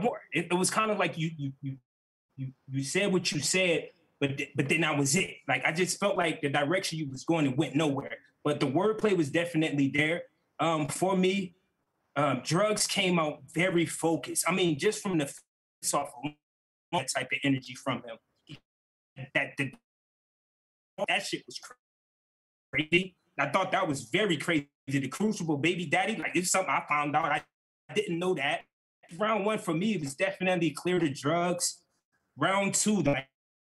more. It was kind of like you said what you said, but then that was it. Like I just felt like the direction you was going and went nowhere. But the wordplay was definitely there. For me, Drugz came out very focused. I mean, just from the off that type of energy from him. That shit was crazy. I thought that was very crazy. The Crucible Baby Daddy, like it's something I found out. I didn't know that. Round one for me, it was definitely clear to Drugz. Round two, like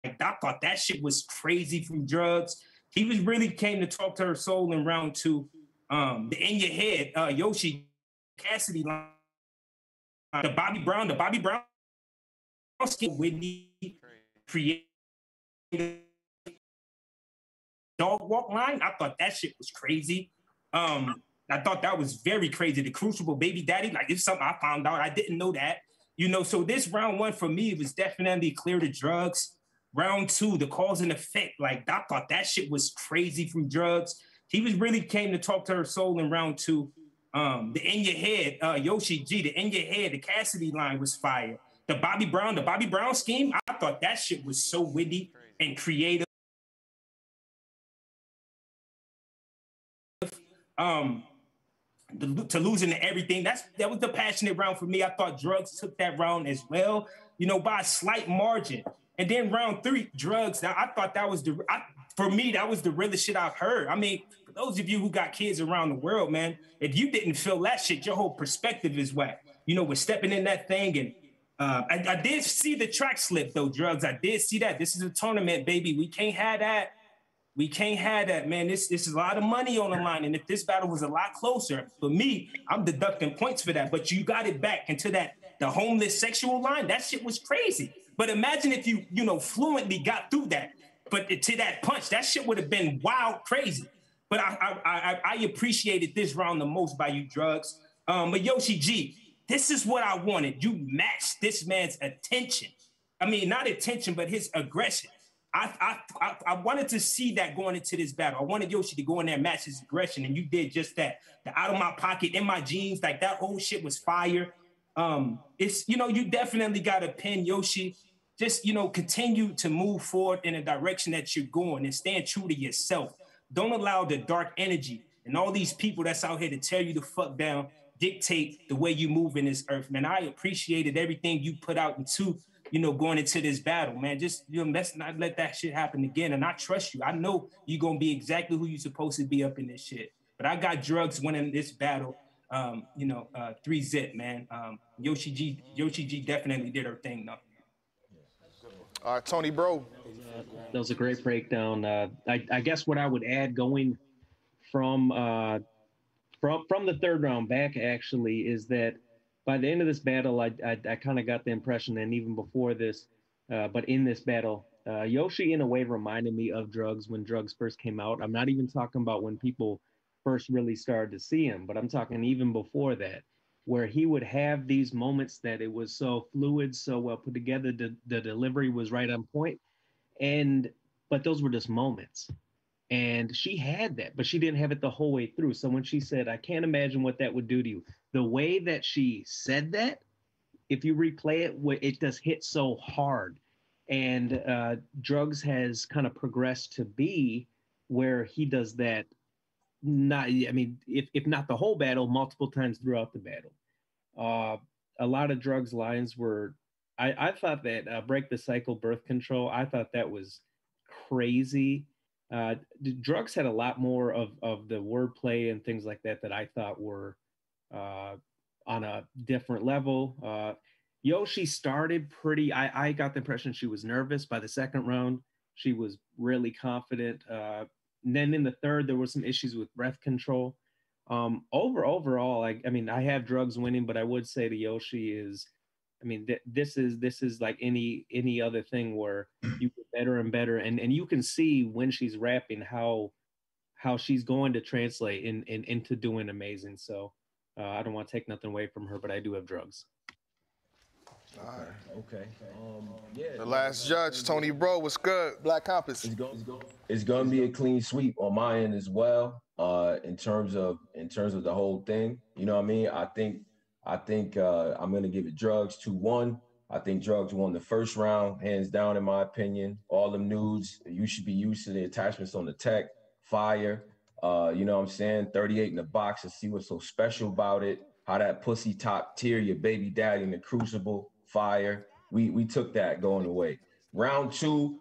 I thought that shit was crazy from Drugz. He was really came to talk to her soul in round two. The In Your Head, Yoshi, Cassidy line, the Bobby Brown skin Whitney created dog walk line. I thought that shit was crazy. I thought that was very crazy. The Crucible Baby Daddy, like it's something I found out. I didn't know that. So this round one for me was definitely clear to Drugz. Round two, the cause and effect, like I thought that shit was crazy from Drugz. He was really came to talk to her soul in round two. The In Your Head, Yoshi G, the In Your Head, the Cassidy line was fire. The Bobby Brown scheme, I thought that shit was so witty and creative. To losing to everything, that was the passionate round for me. I thought Drugz took that round as well, by a slight margin. And then round three, Drugz. Now I thought that was for me, that was the realest shit I've heard. I mean, for those of you who got kids around the world, man, if you didn't feel that shit, your whole perspective is whack. We're stepping in that thing, and I did see the track slip though, Drugz. I did see that. This is a tournament, baby. We can't have that. We can't have that, man. This is a lot of money on the line. And if this battle was a lot closer, for me, I'm deducting points for that. But you got it back into the homeless sexual line. That shit was crazy. But imagine if you fluently got through that. But to that punch, that shit would have been wild crazy. But I appreciated this round the most by you, Drugz. But Yoshi G, this is what I wanted. You matched this man's attention. I mean, not attention, but his aggression. I wanted to see that going into this battle. I wanted Yoshi to go in there and match his aggression, and you did just that. The out of my pocket, in my jeans, like that whole shit was fire. It's you definitely got to pin Yoshi. Just continue to move forward in the direction that you're going and stand true to yourself. Don't allow the dark energy and all these people that's out here to tear you the fuck down dictate the way you move in this earth, man. I appreciated everything you put out into going into this battle, man. Just, let's not let that shit happen again. And I trust you. I know you're going to be exactly who you're supposed to be up in this shit. But I got Drugz winning this battle, 3-zip, man. Yoshi G definitely did her thing, though. All right, Tony, bro. That was a great breakdown. I guess what I would add going from the third round back, actually, is that by the end of this battle, I kind of got the impression, and even before this, but in this battle, Yoshi in a way reminded me of Drugz when Drugz first came out. I'm not even talking about when people first really started to see him, but I'm talking even before that, where he would have these moments that it was so fluid, so well put together, the delivery was right on point, but those were just moments. And she had that, but she didn't have it the whole way through. So when she said, I can't imagine what that would do to you, the way that she said that, if you replay it, it just hit so hard. And Drugz has kind of progressed to be where he does that, if not the whole battle, multiple times throughout the battle. A lot of Drugz lines were, I thought that Break the Cycle, Birth Control, I thought that was crazy. Drugz had a lot more of the wordplay and things like that I thought were on a different level. Yoshi started pretty, I got the impression she was nervous. By the second round, she was really confident. And then in the third, there were some issues with breath control. Overall, I have Drugz winning, but I would say to Yoshi is, this is like any other thing where you get better and better, and you can see when she's rapping how she's going to translate into doing amazing. So I don't want to take nothing away from her, but I do have Drugz. All right. Okay. The last judge, Tony Bro, what's good? Black Compass. It's going to be a clean sweep on my end as well. In terms of the whole thing, you know what I mean? I think I think I'm going to give it Drugz 2-1. I think Drugz won the first round, hands down, in my opinion. All them nudes, you should be used to the attachments on the tech, fire. You know what I'm saying? 38 in the box and see what's so special about it. How that pussy top tier, your baby daddy in the crucible, fire. We took that going away. Round two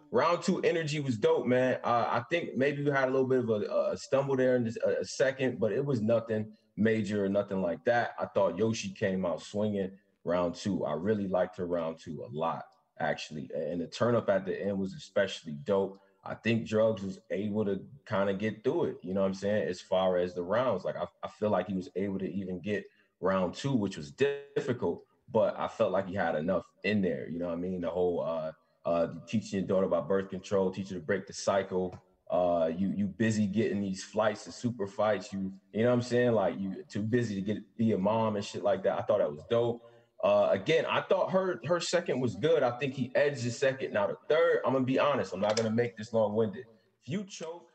energy was dope, man. I think maybe we had a little bit of a stumble there in a second, but it was nothing major or nothing like that. I thought Yoshi came out swinging round two. I really liked her round two a lot, actually. And the turn up at the end was especially dope. I think Drugz was able to kind of get through it, you know what I'm saying, as far as the rounds. Like, I feel like he was able to even get round two, which was difficult, but I felt like he had enough in there, you know what I mean? The whole teaching your daughter about birth control, teach her to break the cycle. You busy getting these flights to super fights. You know what I'm saying? Like, you too busy to be a mom and shit like that. I thought that was dope. Again, I thought her second was good. I think he edged the second. Now the third, I'm gonna be honest. I'm not gonna make this long-winded. If you choke.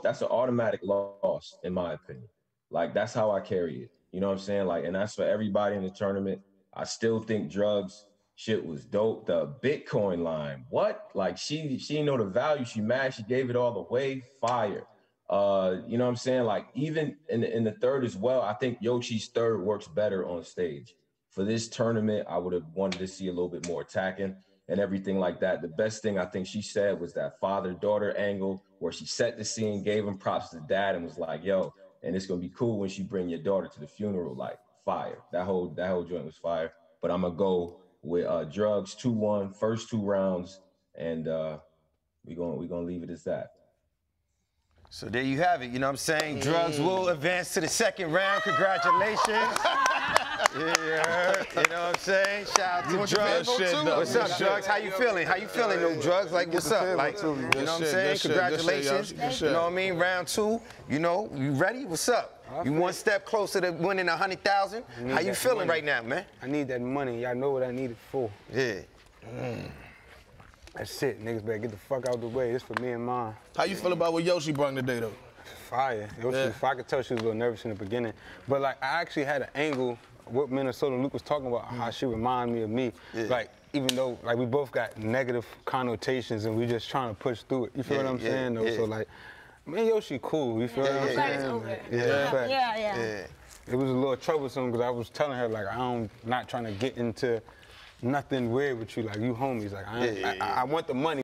That's an automatic loss, in my opinion. Like, that's how I carry it. You know what I'm saying? Like, and that's for everybody in the tournament. I still think Drugz shit was dope. The Bitcoin line, what? Like, she didn't know the value. She mad. She gave it all away. Fire. You know what I'm saying? Like, even in the third as well, I think Yoshi's third works better on stage. For this tournament, I would have wanted to see a little bit more attacking and everything like that. The best thing I think she said was that father-daughter angle where she set the scene, gave him props to dad, and was like, yo, and it's gonna be cool when she bring your daughter to the funeral. Like, fire. That whole joint was fire. But I'm gonna go with Drugz 2-1, first two rounds, and we're gonna leave it as that. So there you have it, you know what I'm saying? Drugz will advance to the second round. Congratulations. Yeah, you know what I'm saying? Shout out to Drugz. What's up, Drugz? How you feeling? How you feeling, though, Drugz? Like, what's up? Like, you know what I'm saying? Congratulations. You know what I mean? Round two, you know, you ready? What's up? You one step closer to winning 100,000. How you feeling right now, man? I need that money. Y'all know what I need it for. Yeah. That's it. Niggas better get the fuck out the way. This for me and mine. How you feel about what Yoshi brought today, though? Fire. Yoshi, I could tell she was a little nervous in the beginning. But, like, I actually had an angle, what Minnesota Luke was talking about, how she reminded me of me. Yeah. Like, even though, like, we both got negative connotations and we just trying to push through it. You feel what I'm saying, though? So, like, man, Yoshi cool. You feel what I'm saying? Yeah. It was a little troublesome because I was telling her, like, I'm not trying to get into nothing weird with you. Like, you homies. Like, I want the money.